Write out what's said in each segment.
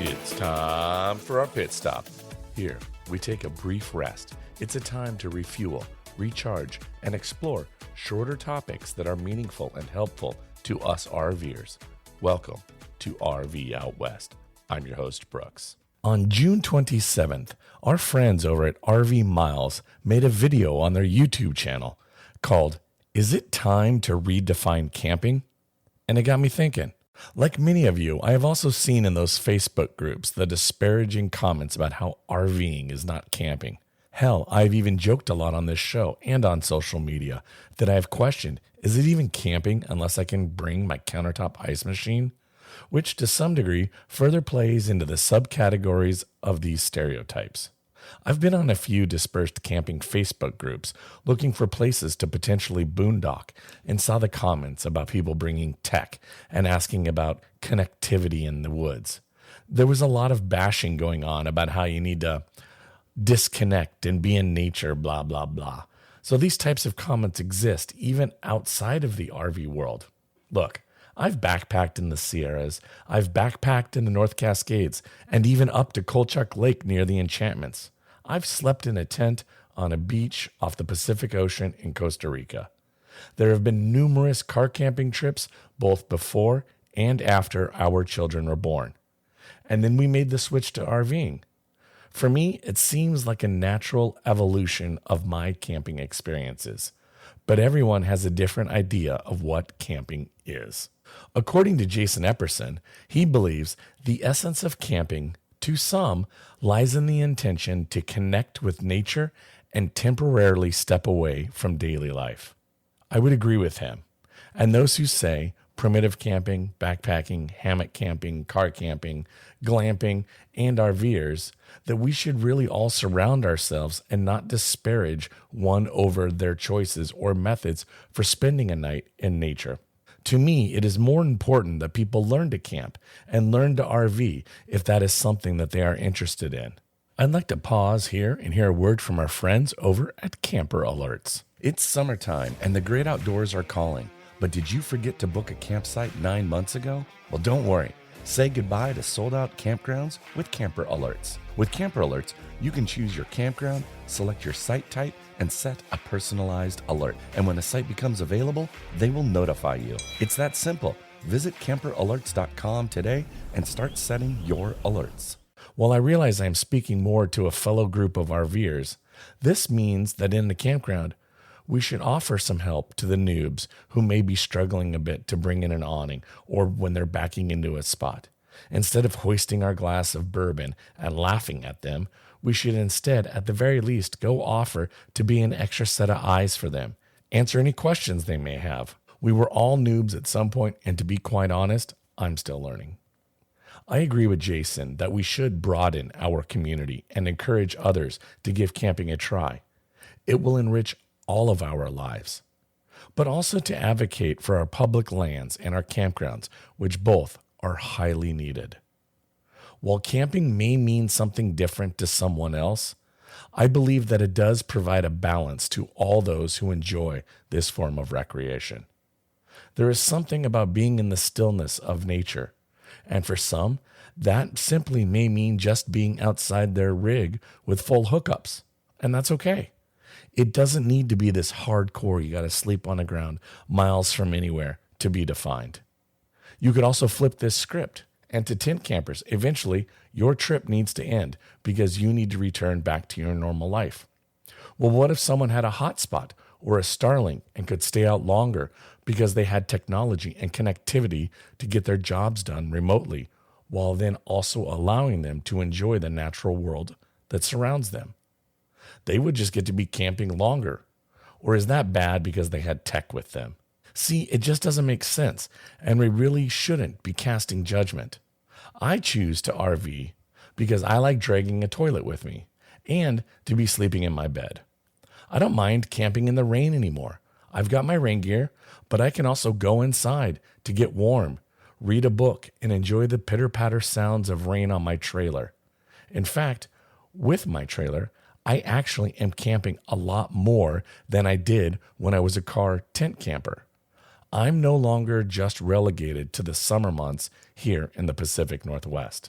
It's time for our pit stop. Here, we take a brief rest. It's a time to refuel, recharge, and explore shorter topics that are meaningful and helpful to us RVers. Welcome to RV Out West. I'm your host, Brooks. On June 27th, our friends over at RV Miles made a video on their YouTube channel called, "Is It Time to Redefine Camping?" And it got me thinking. Like many of you, I have also seen in those Facebook groups the disparaging comments about how RVing is not camping. Hell, I've even joked a lot on this show and on social media that I have questioned, is it even camping unless I can bring my countertop ice machine? Which to some degree further plays into the subcategories of these stereotypes. I've been on a few dispersed camping Facebook groups looking for places to potentially boondock and saw the comments about people bringing tech and asking about connectivity in the woods. There was a lot of bashing going on about how you need to disconnect and be in nature, blah, blah, blah. So these types of comments exist even outside of the RV world. Look, I've backpacked in the Sierras, I've backpacked in the North Cascades, and even up to Kolchak Lake near the Enchantments. I've slept in a tent on a beach off the Pacific Ocean in Costa Rica. There have been numerous car camping trips both before and after our children were born. And then we made the switch to RVing. For me, it seems like a natural evolution of my camping experiences. But everyone has a different idea of what camping is. According to Jason Epperson, he believes the essence of camping, to some, lies in the intention to connect with nature and temporarily step away from daily life. I would agree with him. And those who say primitive camping, backpacking, hammock camping, car camping, glamping, and RVers, that we should really all surround ourselves and not disparage one over their choices or methods for spending a night in nature. To me, it is more important that people learn to camp and learn to RV if that is something that they are interested in. I'd like to pause here and hear a word from our friends over at Camper Alerts. It's summertime and the great outdoors are calling, but did you forget to book a campsite 9 months ago? Well, don't worry. Say goodbye to sold-out campgrounds with Camper Alerts. With Camper Alerts, you can choose your campground, select your site type, and set a personalized alert. And when a site becomes available, they will notify you. It's that simple. Visit camperalerts.com today and start setting your alerts. While I realize I am speaking more to a fellow group of RVers, this means that in the campground, we should offer some help to the noobs who may be struggling a bit to bring in an awning or when they're backing into a spot. Instead of hoisting our glass of bourbon and laughing at them, we should instead, at the very least, go offer to be an extra set of eyes for them. Answer any questions they may have. We were all noobs at some point, and to be quite honest, I'm still learning. I agree with Jason that we should broaden our community and encourage others to give camping a try. It will enrich all of our lives, but also to advocate for our public lands and our campgrounds, which both are highly needed. While camping may mean something different to someone else, I believe that it does provide a balance to all those who enjoy this form of recreation. There is something about being in the stillness of nature, and for some, that simply may mean just being outside their rig with full hookups, and that's okay. It doesn't need to be this hardcore, you got to sleep on the ground miles from anywhere to be defined. You could also flip this script, and to tent campers, eventually your trip needs to end because you need to return back to your normal life. Well, what if someone had a hotspot or a Starlink and could stay out longer because they had technology and connectivity to get their jobs done remotely, while then also allowing them to enjoy the natural world that surrounds them? They would just get to be camping longer. Or is that bad because they had tech with them? See, it just doesn't make sense, and we really shouldn't be casting judgment. I choose to RV because I like dragging a toilet with me and to be sleeping in my bed. I don't mind camping in the rain anymore. I've got my rain gear, but I can also go inside to get warm, read a book, and enjoy the pitter-patter sounds of rain on my trailer. In fact, with my trailer, I actually am camping a lot more than I did when I was a car tent camper. I'm no longer just relegated to the summer months here in the Pacific Northwest.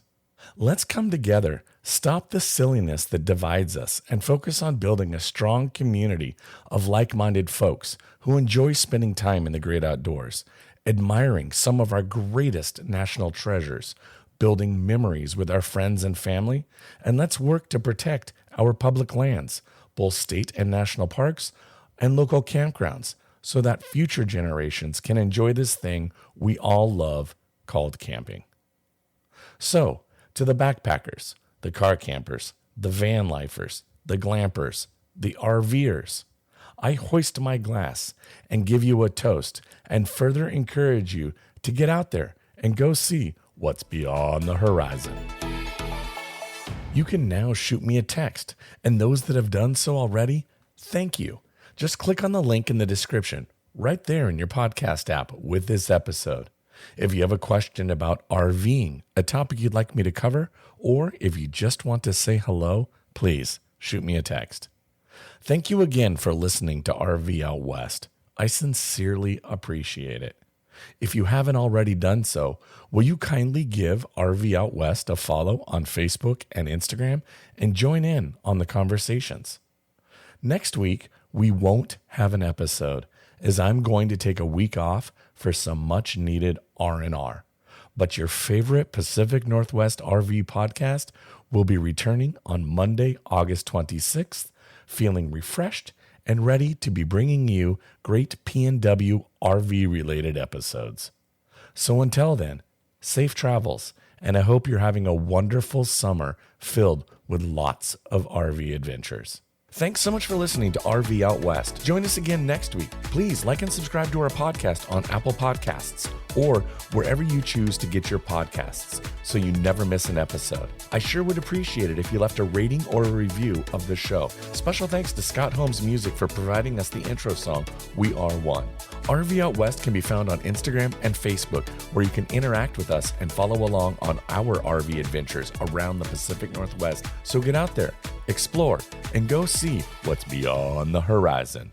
Let's come together, stop the silliness that divides us, and focus on building a strong community of like-minded folks who enjoy spending time in the great outdoors, admiring some of our greatest national treasures, building memories with our friends and family, and let's work to protect our public lands, both state and national parks, and local campgrounds, so that future generations can enjoy this thing we all love called camping. So, to the backpackers, the car campers, the van lifers, the glampers, the RVers, I hoist my glass and give you a toast and further encourage you to get out there and go see what's beyond the horizon. You can now shoot me a text, and those that have done so already, thank you. Just click on the link in the description right there in your podcast app with this episode. If you have a question about RVing, a topic you'd like me to cover, or if you just want to say hello, please shoot me a text. Thank you again for listening to RV Out West. I sincerely appreciate it. If you haven't already done so, will you kindly give RV Out West a follow on Facebook and Instagram and join in on the conversations? Next week, we won't have an episode, as I'm going to take a week off for some much-needed R&R. But your favorite Pacific Northwest RV podcast will be returning on Monday, August 26th, feeling refreshed and ready to be bringing you great PNW RV-related episodes. So until then, safe travels, and I hope you're having a wonderful summer filled with lots of RV adventures. Thanks so much for listening to RV Out West. Join us again next week. Please like and subscribe to our podcast on Apple Podcasts or wherever you choose to get your podcasts so you never miss an episode. I sure would appreciate it if you left a rating or a review of the show. Special thanks to Scott Holmes Music for providing us the intro song, We Are One. RV Out West can be found on Instagram and Facebook, where you can interact with us and follow along on our RV adventures around the Pacific Northwest. So get out there, explore, and go see what's beyond the horizon.